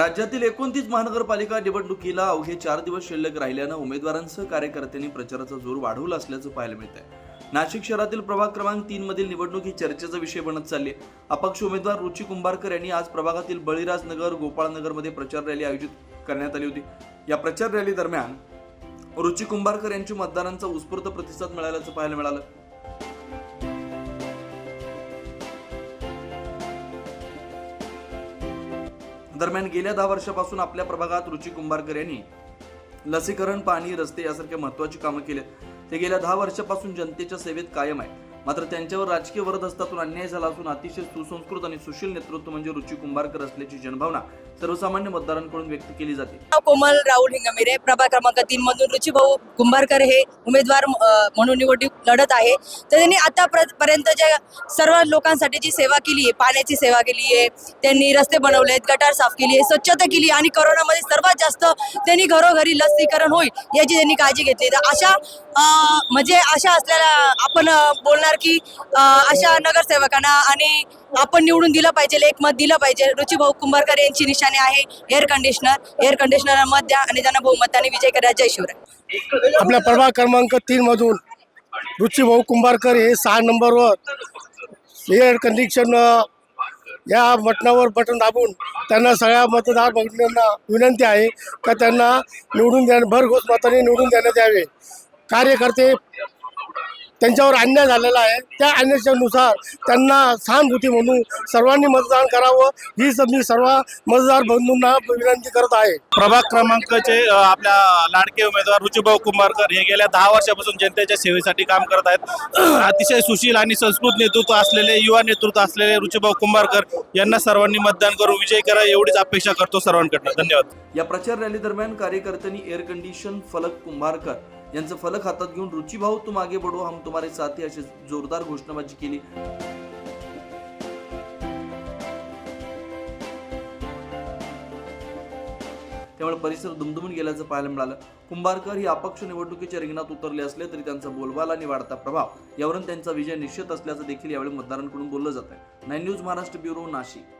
राज्यातील 29 महानगरपालिका निवडणुकीला अवघे 4 दिवस शिल्लक राहिल्यानं उमेदवारांसह कार्यकर्त्यांनी प्रचाराचा जोर वाढवला असल्याचं पाहायला मिळत आहे। नाशिक शहरातील प्रभाग क्रमांक 3 मधील निवडणूक ही चर्चेचा विषय बनत चालली आहे। अपक्ष उमेदवार रुची कुंभारकर यांनी आज प्रभागातील बळीराजनगर, गोपाळनगर मध्ये प्रचार रॅली आयोजित करण्यात आली होती। या प्रचार रॅली दरम्यान रुची कुंभारकर यांची मतदारांचा उत्स्फूर्त प्रतिसाद मिळाल्याचं पाहायला मिळालं। दरम्यान गेल्या 10 वर्षापासून आपल्या प्रभागात रुची कुंभारकर यांनी लसीकरण, पाणी, रस्ते यासारख्या महत्त्वाची कामं केली। ते गेल्या 10 वर्षापासून जनतेच्या सेवेत कायम आहे। मात्र त्यांच्यावर राजकीय वरदहस्तातून अन्याय झाला असून अतिशय सुसंस्कृत आणि सुशील नेतृत्व म्हणजे रुची कुंभारकर असल्याची जनभावना सर्वसामान्य मतदारांकडून व्यक्त केली जाते। कोमल राहुल हिंगमिरे, प्रभाग क्रमांक 3 मधून रुची भाऊ कुंभारकर हे उमेदवार म्हणून निवडणूक लढत आहे। तर त्यांनी आतापर्यंत ज्या सर्व लोकांसाठी जी सेवा केली आहे, पाण्याची सेवा केली आहे, त्यांनी रस्ते बनवलेत, गटार साफ केली आहे, स्वच्छता केली आणि कोरोनामध्ये सर्वात जास्त त्यांनी घरोघरी लसीकरण होईल याची त्यांनी काळजी घेतली। तर अशा अशा असलेल्या आपण बोलणार की अशा नगरसेवकांना आणि आपण निवडून दिलं पाहिजे, एक मत दिलं पाहिजे। रुची भाऊ कुंभारकर यांची निशाणी आहे एअर कंडिशनर मत द्या आणि त्यांना बहुमताने विजय करा। जय शिवराय। आपल्या प्रभाग क्रमांक 3 मधून रुची भाऊ कुंभारकर हे 6 नंबरवर एअर कंडिशन या बटनावर बटन दाबून त्यांना सगळ्या मतदार भगिनींना विनंती आहे का त्यांना निवडून भरघोस मताने निवडून देण्यात यावे। कार्यकर्ते त्यांच्यावर अन्याय झालेला आहे, त्या अन्यायानुसार त्यांना सहानुभूती म्हणून सर्वांनी मतदान करावं ही मी सर्व मतदार बंधूंना विनंती करत आहे। प्रभाग क्रमांकाचे आपल्या लाडके उमेदवार रुचिभाऊ कुंभारकर हे गेल्या 10 वर्षापासून जनतेच्या सेवेसाठी काम करत आहेत। अतिशय सुशील आणि संस्कृत नेतृत्व असलेले, युवा नेतृत्व असलेले रुचिभाऊ कुंभारकर यांना सर्वांनी मतदान करून विजय करा एवढीच अपेक्षा करतो सर्वांकडून। धन्यवाद। या प्रचार रॅली दरम्यान कार्यकर्त्यांनी एअर कंडिशन फलक कुंभारकर यांचं फलक हातात घेऊन रुची भाऊ तुम आगे बढ़ो हम तुम्हारे साथी अशी जोरदार घोषणाबाजी केली। त्यामुळे परिसर दुमदुमून गेल्याचं पाहायला मिळालं। कुंभारकर ही अपक्ष निवडणुकीच्या रिंगणात उतरले असले तरी त्यांचा बोलबाला आणि वाढता प्रभाव यावरून त्यांचा विजय निश्चित असल्याचं देखील यावेळी मतदारांकडून बोललं जात आहे। 9 न्यूज महाराष्ट्र ब्युरो, नाशिक।